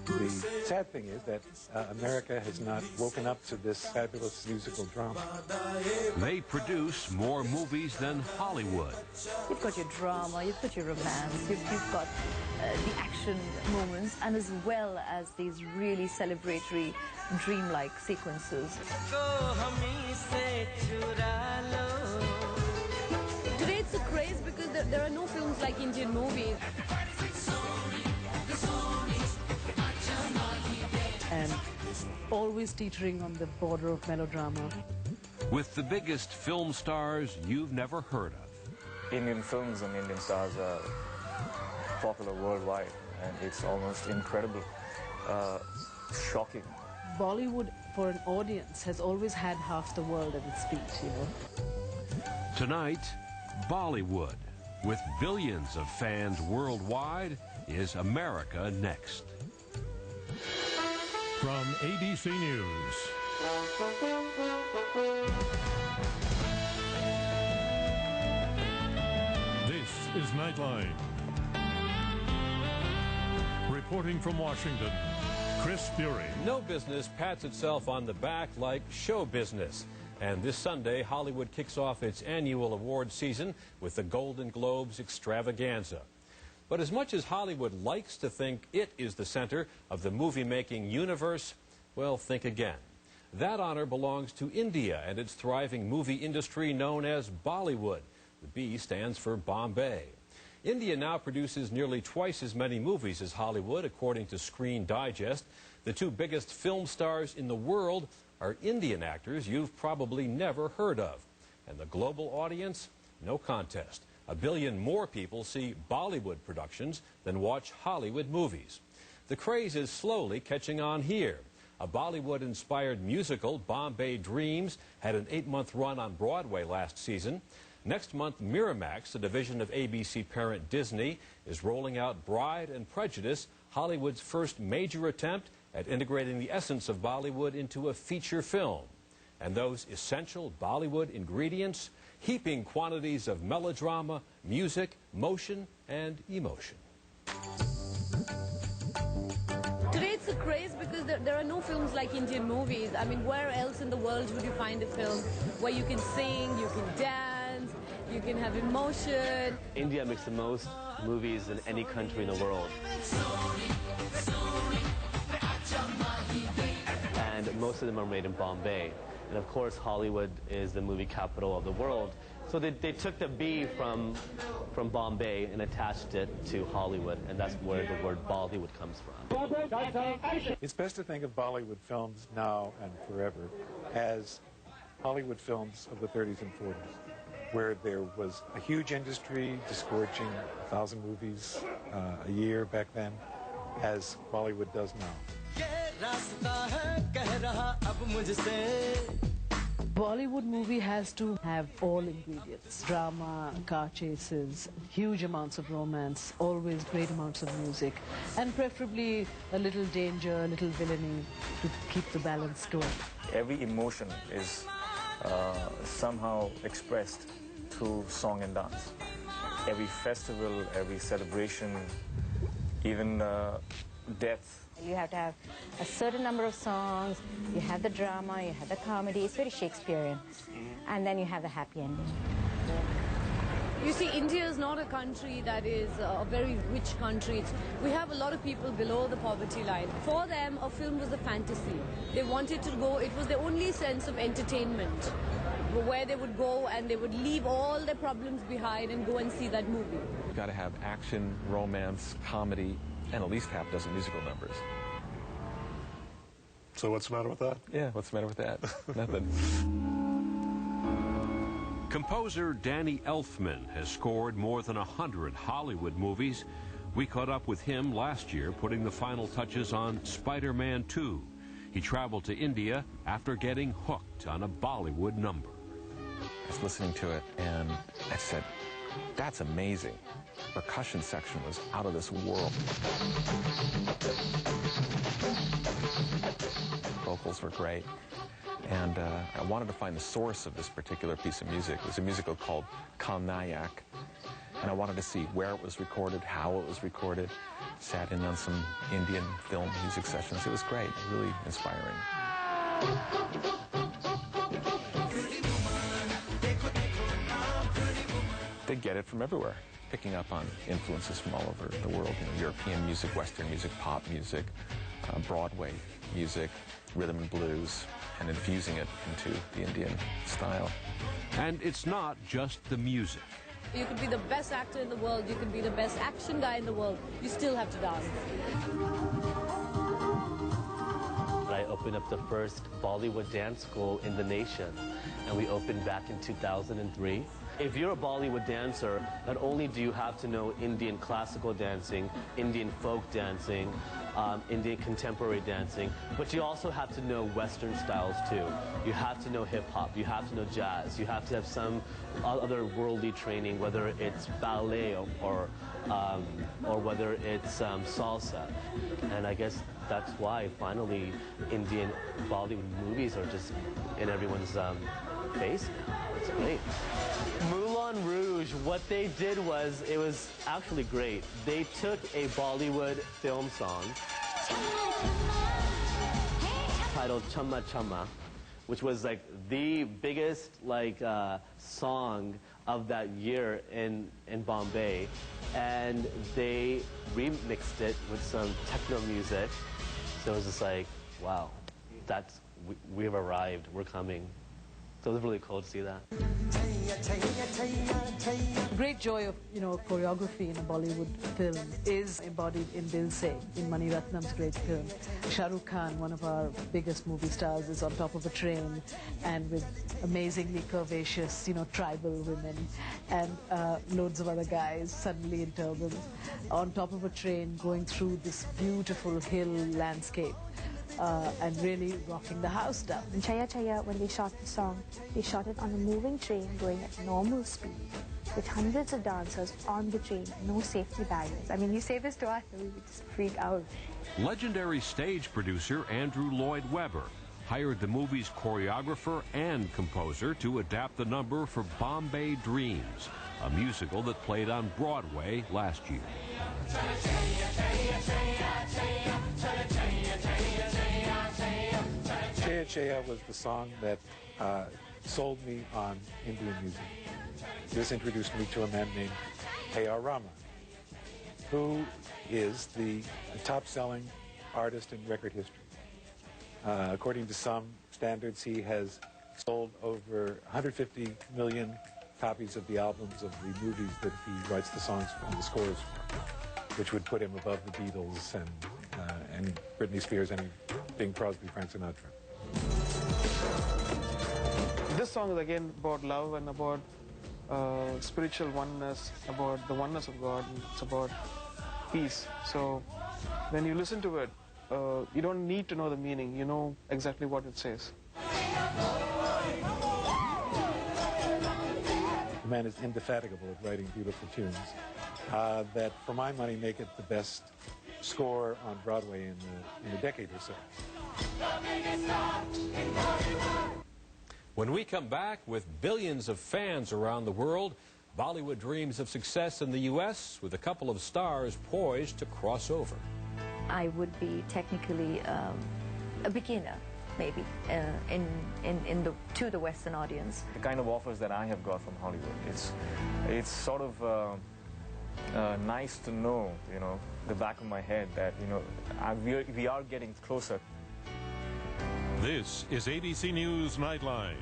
The sad thing is that America has not woken up to this fabulous musical drama. They produce more movies than Hollywood. You've got your drama, you've got your romance, you've got the action moments, and as well as these really celebratory, dreamlike sequences. Today it's a craze because there are no films like Indian movies. And always teetering on the border of melodrama. With the biggest film stars you've never heard of. Indian films and Indian stars are popular worldwide, and it's almost incredible, shocking. Bollywood, for an audience, has always had half the world at its feet, you know. Tonight, Bollywood. With billions of fans worldwide, is America next? From ABC News. This is Nightline. Reporting from Washington, Chris Fury. No business pats itself on the back like show business. And this Sunday, Hollywood kicks off its annual award season with the Golden Globes extravaganza. But as much as Hollywood likes to think it is the center of the movie-making universe, well, think again. That honor belongs to India and its thriving movie industry known as Bollywood. The B stands for Bombay. India now produces nearly twice as many movies as Hollywood, according to Screen Digest. The two biggest film stars in the world are Indian actors you've probably never heard of. And the global audience? No contest. 1 billion more people see Bollywood productions than watch Hollywood movies. The craze is slowly catching on here. A Bollywood-inspired musical, Bombay Dreams, had an 8-month run on Broadway last season. Next month, Miramax, a division of ABC parent Disney, is rolling out Bride and Prejudice, Hollywood's first major attempt at integrating the essence of Bollywood into a feature film. And those essential Bollywood ingredients, heaping quantities of melodrama, music, motion, and emotion. Today it's a craze because there are no films like Indian movies. I mean, where else in the world would you find a film where you can sing, you can dance, you can have emotion? India makes the most movies in any country in the world. And most of them are made in Bombay. And of course, Hollywood is the movie capital of the world. So they took the B from Bombay and attached it to Hollywood, and that's where the word Bollywood comes from. It's best to think of Bollywood films now and forever as Hollywood films of the 30s and 40s, where there was a huge industry disgorging 1,000 movies a year back then, as Bollywood does now. Bollywood movie has to have all ingredients. Drama, car chases, huge amounts of romance, always great amounts of music, and preferably a little danger, a little villainy to keep the balance going. Every emotion is somehow expressed through song and dance. Every festival, every celebration, even death. You have to have a certain number of songs, you have the drama, you have the comedy, it's very Shakespearean, and then you have the happy ending. You see, India is not a country that is a very rich country. We have a lot of people below the poverty line. For them, a film was a fantasy. They wanted to go, it was their only sense of entertainment, where they would go and they would leave all their problems behind and go and see that movie. You've got to have action, romance, comedy, and at least half a dozen musical numbers. So what's the matter with that? Yeah, what's the matter with that? Nothing. Composer Danny Elfman has scored more than 100 Hollywood movies. We caught up with him last year, putting the final touches on Spider-Man 2. He traveled to India after getting hooked on a Bollywood number. I was listening to it, and I said, that's amazing. The percussion section was out of this world. Vocals were great. And I wanted to find the source of this particular piece of music. It was a musical called Kal Nayak. And I wanted to see where it was recorded, how it was recorded. Sat in on some Indian film music sessions. It was great, really inspiring. They get it from everywhere, picking up on influences from all over the world, you know, European music, Western music, pop music, Broadway music, rhythm and blues, and infusing it into the Indian style. And it's not just the music. You could be the best actor in the world, you could be the best action guy in the world, you still have to dance. I opened up the first Bollywood dance school in the nation, and we opened back in 2003. If you're a Bollywood dancer, not only do you have to know Indian classical dancing, Indian folk dancing, Indian contemporary dancing, but you also have to know Western styles too. You have to know hip-hop, you have to know jazz, you have to have some other worldly training, whether it's ballet or whether it's salsa. And I guess that's why finally Indian Bollywood movies are just in everyone's face now. It's great. Moulin Rouge, what they did was, it was actually great. They took a Bollywood film song titled Chamma Chamma, which was like the biggest song of that year in Bombay, and they remixed it with some techno music. So it was just like, wow, we've arrived, we're coming. So it was really cool to see that. Great joy of, choreography in a Bollywood film is embodied in Dil Se, in Mani Ratnam's great film. Shah Rukh Khan, one of our biggest movie stars, is on top of a train and with amazingly curvaceous, tribal women and loads of other guys suddenly in turbans on top of a train going through this beautiful hill landscape. And really rocking the house down. In Chaya Chaya, when they shot the song, they shot it on a moving train going at normal speed with hundreds of dancers on the train, no safety barriers. I mean, you say this to us and we would just freak out. Legendary stage producer Andrew Lloyd Webber hired the movie's choreographer and composer to adapt the number for Bombay Dreams, a musical that played on Broadway last year. Chaya Chaya was the song that sold me on Indian music. This introduced me to a man named A.R. Rahman, who is the top-selling artist in record history. According to some standards, he has sold over 150 million copies of the albums of the movies that he writes the songs and the scores for, which would put him above the Beatles and Britney Spears and Bing Crosby, Frank Sinatra. This song is again about love and about spiritual oneness, about the oneness of God. It's about peace. So when you listen to it, you don't need to know the meaning. You know exactly what it says. The man is indefatigable at writing beautiful tunes that, for my money, make it the best score on Broadway in a decade or so. When we come back, with billions of fans around the world, Bollywood dreams of success in the U.S. with a couple of stars poised to cross over. I would be technically a beginner, maybe, to the Western audience. The kind of offers that I have got from Hollywood, it's sort of nice to know, the back of my head that, we are getting closer. This is ABC News Nightline.